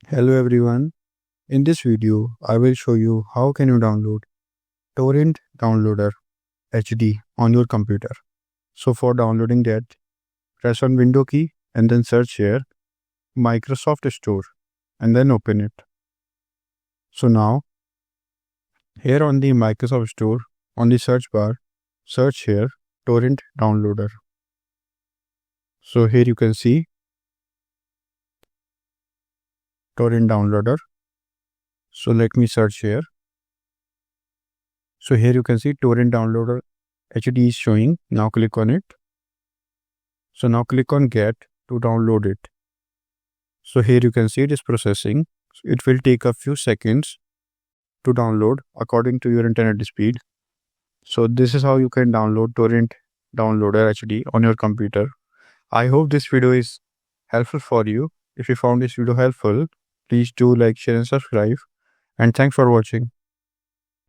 Hello everyone. In this video, I will show you how can you download Torrent Downloader HD on your computer. So for downloading that, press on Window key and then search here Microsoft Store and then open it. So now here on the Microsoft Store on the search bar, search here Torrent Downloader. So here you can see Torrent Downloader. So let me search here. So here you can see Torrent Downloader HD is showing. Now click on it. So now click on Get to download it. So here you can see it is processing. It will take a few seconds to download according to your internet speed. So this is how you can download Torrent Downloader HD on your computer. I hope this video is helpful for you. If you found this video helpful, please do like, share and subscribe. And thanks for watching.